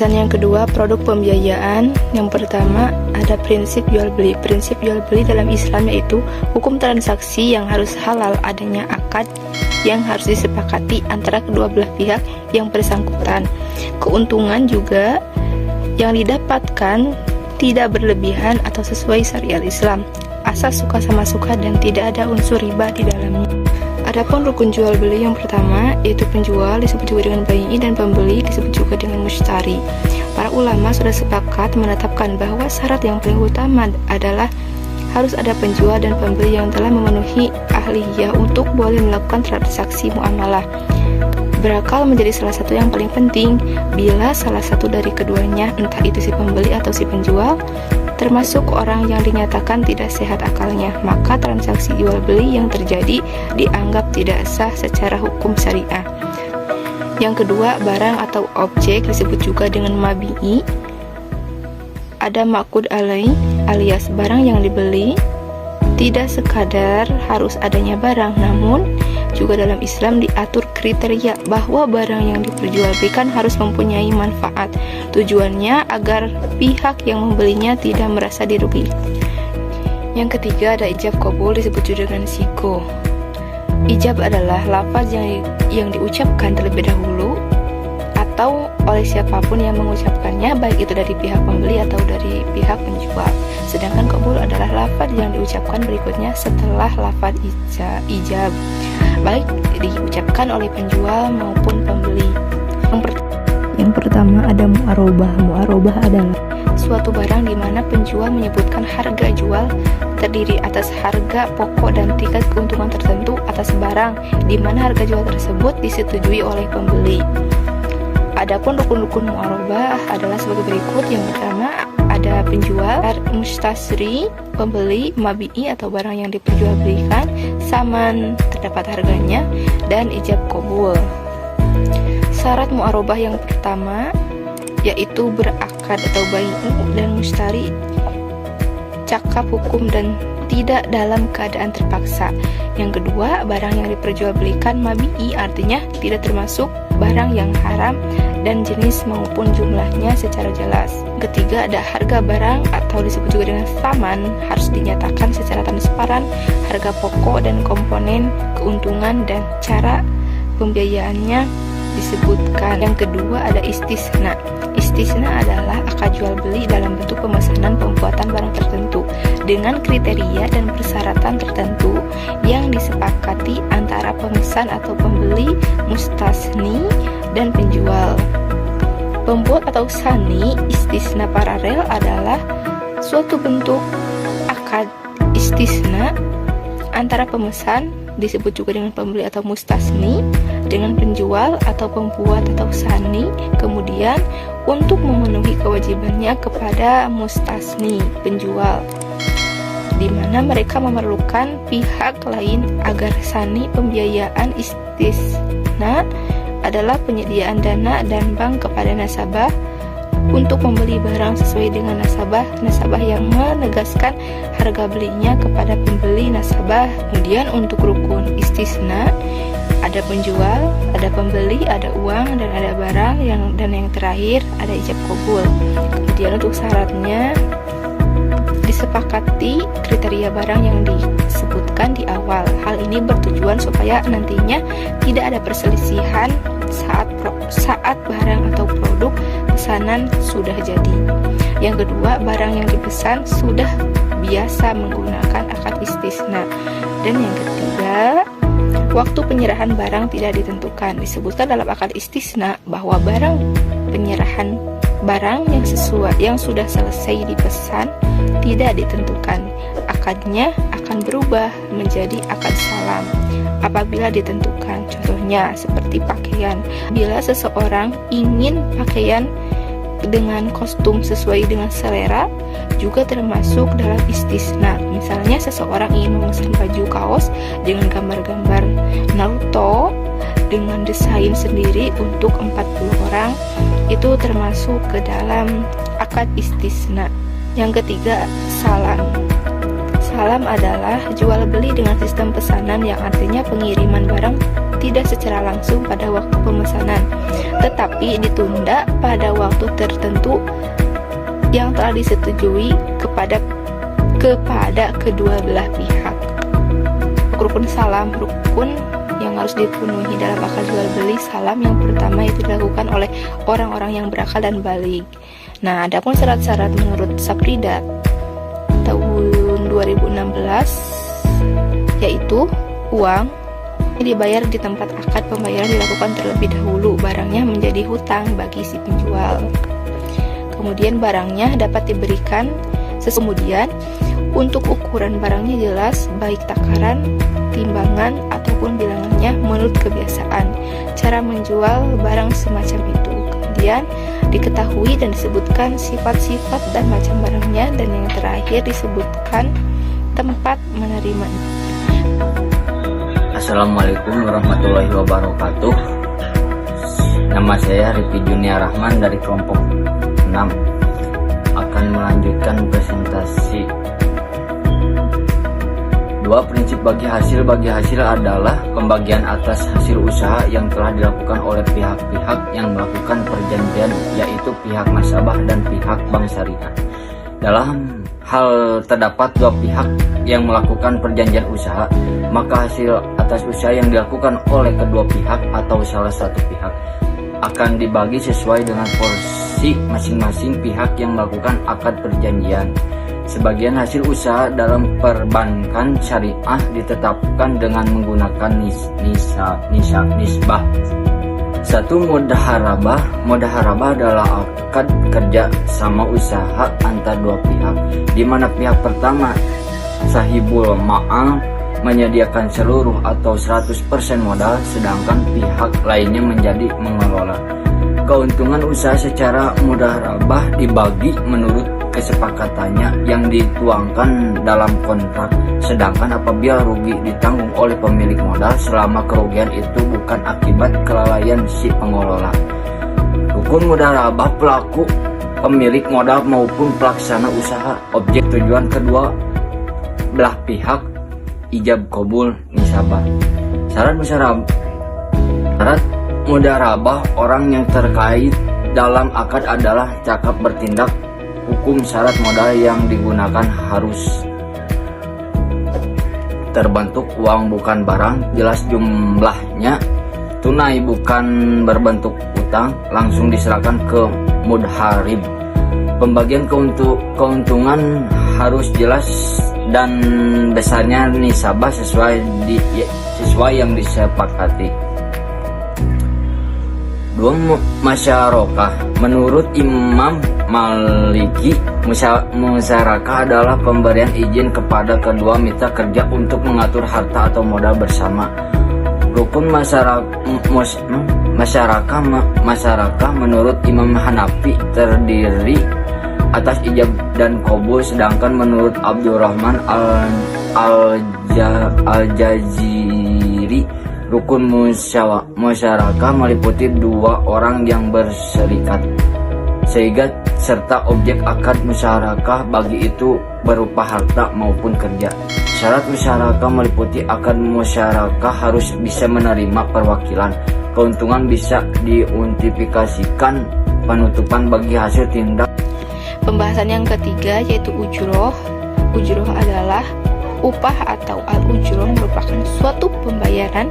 Dan yang kedua, produk pembiayaan. Yang pertama, ada prinsip jual beli. Prinsip jual beli dalam Islam yaitu hukum transaksi yang harus halal, adanya akad yang harus disepakati antara kedua belah pihak yang bersangkutan. Keuntungan juga yang didapatkan tidak berlebihan atau sesuai syariat Islam, asas suka sama suka dan tidak ada unsur riba di dalamnya. Adapun rukun jual beli yang pertama yaitu penjual disebut juga dengan bai'i dan pembeli disebut juga dengan mushtari. Para ulama sudah sepakat menetapkan bahwa syarat yang paling utama adalah harus ada penjual dan pembeli yang telah memenuhi ahliyah untuk boleh melakukan transaksi muamalah. Berakal menjadi salah satu yang paling penting. Bila salah satu dari keduanya, entah itu si pembeli atau si penjual, termasuk orang yang dinyatakan tidak sehat akalnya, maka transaksi jual beli yang terjadi dianggap tidak sah secara hukum syariah. Yang kedua, barang atau objek disebut juga dengan mabi'i. Ada ma'qud alaih alias barang yang dibeli. Tidak sekadar harus adanya barang, namun juga dalam Islam diatur kriteria bahwa barang yang diperjualbelikan harus mempunyai manfaat. Tujuannya agar pihak yang membelinya tidak merasa dirugikan. Yang ketiga, ada ijab qabul disebut juga dengan sigo. Ijab adalah lafaz yang diucapkan terlebih dahulu atau oleh siapapun yang mengucapkannya, baik itu dari pihak pembeli atau dari pihak penjual. Sedangkan qabul adalah lafaz yang diucapkan berikutnya setelah lafaz ijab, baik diucapkan oleh penjual maupun pembeli. Yang pertama ada mu'arobah. Mu'arobah adalah suatu barang di mana penjual menyebutkan harga jual terdiri atas harga pokok dan tingkat keuntungan tertentu atas barang di mana harga jual tersebut disetujui oleh pembeli. Adapun rukun-rukun mu'arobah adalah sebagai berikut. Yang pertama ada penjual, mustasri, pembeli, mabi'i atau barang yang diperjualbelikan, saman terdapat harganya, dan ijab qabul. Syarat mu'arobah yang pertama yaitu berakad atau bai'u dan mustari cakap hukum dan tidak dalam keadaan terpaksa. Yang kedua, barang yang diperjualbelikan mabi'i artinya tidak termasuk barang yang haram dan jenis maupun jumlahnya secara jelas. Ketiga, ada harga barang atau disebut juga dengan saman harus dinyatakan secara transparan harga pokok dan komponen keuntungan dan cara pembiayaannya disebutkan. Yang kedua ada istisna. Istisna adalah akad jual beli dalam bentuk pemesanan pembuatan barang tertentu dengan kriteria dan persyaratan tertentu yang disepakati antara pemesan atau pembeli, mustasni, dan penjual. Pembuat atau sani istisna paralel adalah suatu bentuk akad istisna antara pemesan disebut juga dengan pembeli atau mustasni dengan penjual atau pembuat atau sani, kemudian untuk memenuhi kewajibannya kepada mustasni penjual, di mana mereka memerlukan pihak lain agar sani pembiayaan. Istisna adalah penyediaan dana dan bank kepada nasabah untuk membeli barang sesuai dengan nasabah yang menegaskan harga belinya kepada pembeli nasabah. Kemudian untuk rukun istisna ada penjual, ada pembeli, ada uang, dan ada barang, dan yang terakhir ada ijab qabul. Kemudian untuk syaratnya disepakati kriteria barang yang disebutkan di awal. Hal ini bertujuan supaya nantinya tidak ada perselisihan saat barang atau produk pesanan sudah jadi. Yang kedua, barang yang dipesan sudah biasa menggunakan akad istisna. Dan yang ketiga, waktu penyerahan barang tidak ditentukan. Disebutkan dalam akad istisna bahwa penyerahan barang yang sudah selesai dipesan tidak ditentukan. Akadnya akan berubah menjadi akad salam apabila ditentukan. Contohnya seperti pakaian. Bila seseorang ingin pakaian dengan kostum sesuai dengan selera juga termasuk dalam istisna. Misalnya seseorang ingin memesan baju kaos dengan gambar-gambar Naruto dengan desain sendiri untuk 40 orang, itu termasuk ke dalam akad istisna. Yang ketiga, salam. Salam adalah jual beli dengan sistem pesanan yang artinya pengiriman barang tidak secara langsung pada waktu pemesanan, tetapi ditunda pada waktu tertentu yang telah disetujui kepada kedua belah pihak. Rukun salam, rukun yang harus dipenuhi dalam akad jual beli salam yang pertama itu dilakukan oleh orang-orang yang berakal dan baligh. Nah, adapun syarat-syarat menurut Saprida tahun 2016 yaitu uang dibayar di tempat akad pembayaran dilakukan terlebih dahulu, barangnya menjadi hutang bagi si penjual. Kemudian barangnya dapat diberikan kemudian untuk ukuran barangnya jelas, baik takaran, timbangan, ataupun bilangannya menurut kebiasaan. Cara menjual barang semacam itu. Kemudian diketahui dan disebutkan sifat-sifat dan macam barangnya, dan yang terakhir disebutkan tempat menerima. Assalamualaikum warahmatullahi wabarakatuh. Nama saya Rifki Junia Rahman dari kelompok 6, akan melanjutkan presentasi. Dua prinsip bagi hasil adalah pembagian atas hasil usaha yang telah dilakukan oleh pihak-pihak yang melakukan perjanjian, yaitu pihak nasabah dan pihak bank syariah. Dalam hal terdapat dua pihak yang melakukan perjanjian usaha, maka hasil atas usaha yang dilakukan oleh kedua pihak atau salah satu pihak akan dibagi sesuai dengan porsi masing-masing pihak yang melakukan akad perjanjian. Sebagian hasil usaha dalam perbankan syariah ditetapkan dengan menggunakan nisbah. Satu, mudaharabah. Mudaharabah adalah akad kerja sama usaha antar dua pihak, di mana pihak pertama sahibul ma'al menyediakan seluruh atau 100% modal, sedangkan pihak lainnya menjadi mengelola. Keuntungan usaha secara mudaharabah dibagi menurut kesepakatannya yang dituangkan dalam kontrak, sedangkan apabila rugi ditanggung oleh pemilik modal selama kerugian itu bukan akibat kelalaian si pengelola. Rukun mudaharabah pelaku, pemilik modal maupun pelaksana usaha. Objek tujuan kedua belah pihak, ijab kabul nisabah. Syarat mudaharabah orang yang terkait dalam akad adalah cakap bertindak. Hukum syarat modal yang digunakan harus terbentuk uang bukan barang, jelas jumlahnya, tunai bukan berbentuk utang, langsung diserahkan ke mudharib. Pembagian keuntungan harus jelas dan besarnya nisabah sesuai yang disepakati. Dua, musyarakah. Menurut Imam Maliki, musyarakah adalah pemberian izin kepada kedua mitra kerja untuk mengatur harta atau modal bersama. Rukun masyarakat menurut Imam Hanafi terdiri atas ijab dan qabul, sedangkan menurut Abdurrahman Al-Jaziri rukun masyarakat meliputi dua orang yang berserikat, sehingga serta objek akad musyarakah bagi itu berupa harta maupun kerja. Syarat musyarakah meliputi akad musyarakah harus bisa menerima perwakilan, keuntungan bisa diuntifikasikan, penutupan bagi hasil tindak. Pembahasan yang ketiga yaitu ujroh. Ujroh adalah upah atau al-ujroh merupakan suatu pembayaran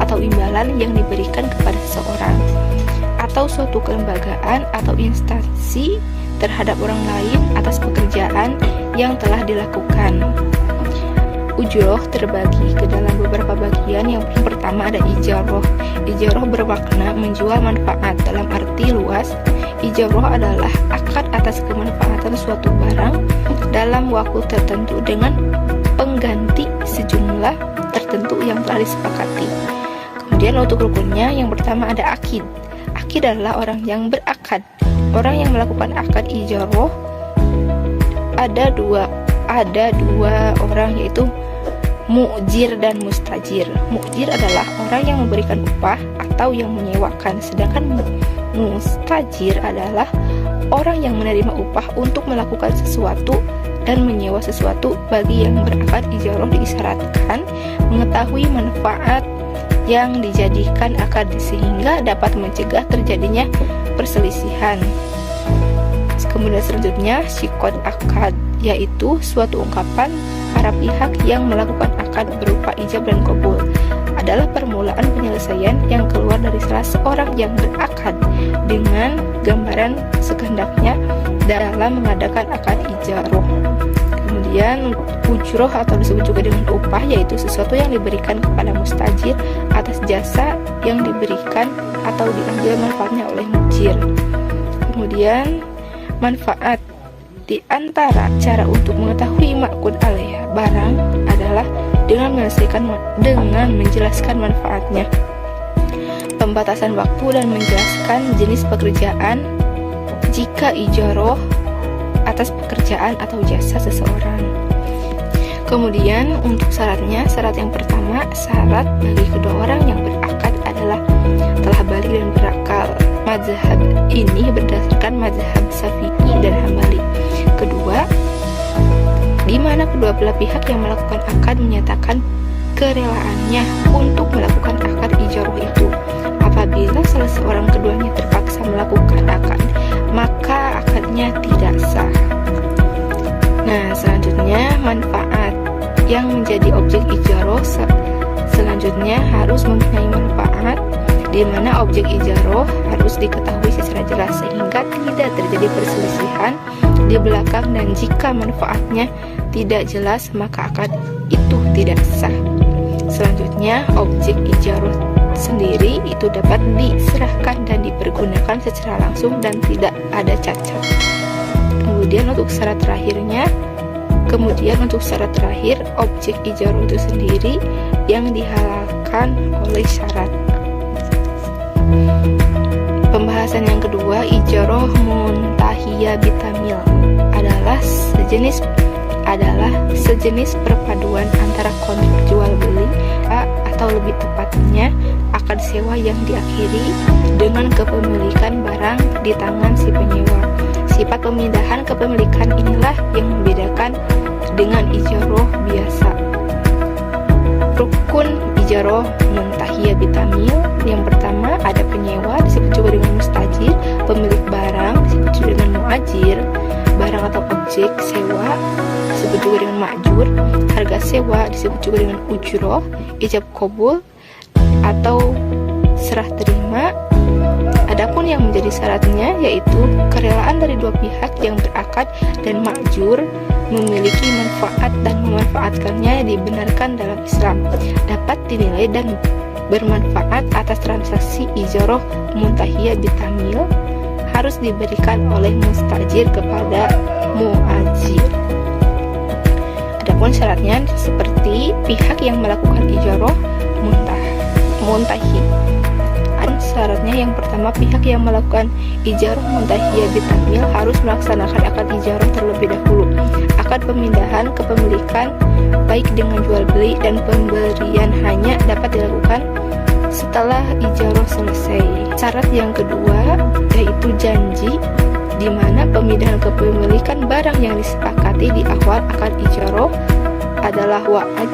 atau imbalan yang diberikan kepada seseorang atau suatu kelembagaan atau instansi terhadap orang lain atas pekerjaan yang telah dilakukan. Ujroh terbagi ke dalam beberapa bagian. Yang pertama ada ijaroh. Ijaroh bermakna menjual manfaat dalam arti luas. Ijaroh adalah akad atas kemanfaatan suatu barang dalam waktu tertentu dengan pengganti sejumlah tertentu yang telah disepakati. Kemudian untuk rukunnya, yang pertama ada akid. Akid adalah orang yang berakad. Orang yang melakukan akad ijaroh ada dua orang, yaitu mu'jir dan mustajir. Mu'jir adalah orang yang memberikan upah atau yang menyewakan, sedangkan mustajir adalah orang yang menerima upah untuk melakukan sesuatu dan menyewa sesuatu. Bagi yang berakad ijaroh diisyaratkan mengetahui manfaat yang dijadikan akad sehingga dapat mencegah terjadinya perselisihan. Kemudian selanjutnya sikot akad, yaitu suatu ungkapan para pihak yang melakukan akad berupa ijab dan qabul, adalah permulaan penyelesaian yang keluar dari salah seorang yang berakad dengan gambaran sekehendaknya dalam mengadakan akad ijaroh. Kemudian ujroh atau disebut juga dengan upah, yaitu sesuatu yang diberikan kepada mustajir atas jasa yang diberikan atau diambil manfaatnya oleh mujir. Kemudian manfaat, di antara cara untuk mengetahui ma'qud alaih barang adalah dengan menjelaskan manfaatnya, pembatasan waktu dan menjelaskan jenis pekerjaan jika ijaroh atas pekerjaan atau jasa seseorang. Kemudian untuk syaratnya, syarat yang pertama, syarat bagi kedua orang yang berakad adalah telah balik dan berakal. Mazhab ini berdasarkan mazhab Syafi'i dan Hambali. Kedua, di mana kedua belah pihak yang melakukan akad menyatakan kerelaannya untuk melakukan akad ijaroh itu. Apabila salah seorang keduanya terpaksa melakukan akad, maka akadnya tidak sah. Nah, selanjutnya manfaat yang menjadi objek ijaroh selanjutnya harus mempunyai manfaat, di mana objek ijaroh harus diketahui secara jelas sehingga tidak terjadi perselisihan di belakang, dan jika manfaatnya tidak jelas maka akad itu tidak sah. Selanjutnya, objek ijaroh sendiri itu dapat diserahkan dan dipergunakan secara langsung dan tidak ada cacat. Kemudian untuk syarat terakhir, objek ijaroh itu sendiri yang dihalalkan oleh syarat. Pembahasan yang kedua, ijaroh muntahiyah bitamil adalah sejenis perpaduan antara kontrak jual beli atau lebih tepatnya akad sewa yang diakhiri dengan kepemilikan barang di tangan si penyewa. Sifat pemindahan kepemilikan inilah yang membedakan dengan ijaroh biasa. Rukun ijaroh muntahiyah bitamil, yang pertama ada penyewa disebut juga dengan mustajir, pemilik barang disebut juga dengan muajir, barang atau objek sewa disebut juga dengan ma'jur, harga sewa disebut juga dengan ujroh, ijab qabul atau serah terima. Adapun yang menjadi syaratnya yaitu kerelaan dari dua pihak yang berakad dan ma'jur memiliki manfaat dan memanfaatkannya dibenarkan dalam Islam, dapat dinilai dan bermanfaat atas transaksi ijaroh muntahiyah bitamil harus diberikan oleh mustajir kepada muajir. Adapun syaratnya seperti pihak yang melakukan ijaroh muntahi. Syaratnya yang pertama, pihak yang melakukan ijaroh muntahiyah bitamil harus melaksanakan akad ijaroh terlebih dahulu. Akad pemindahan kepemilikan baik dengan jual beli dan pemberian hanya dapat dilakukan setelah ijaroh selesai. Syarat yang kedua yaitu janji, di mana pemindahan kepemilikan barang yang disepakati di awal akad ijaroh adalah wa'ad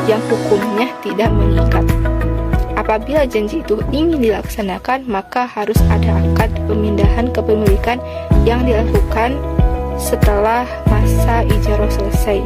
yang hukumnya tidak mengikat. Apabila janji itu ingin dilaksanakan, maka harus ada akad pemindahan kepemilikan yang dilakukan setelah masa ijaroh selesai.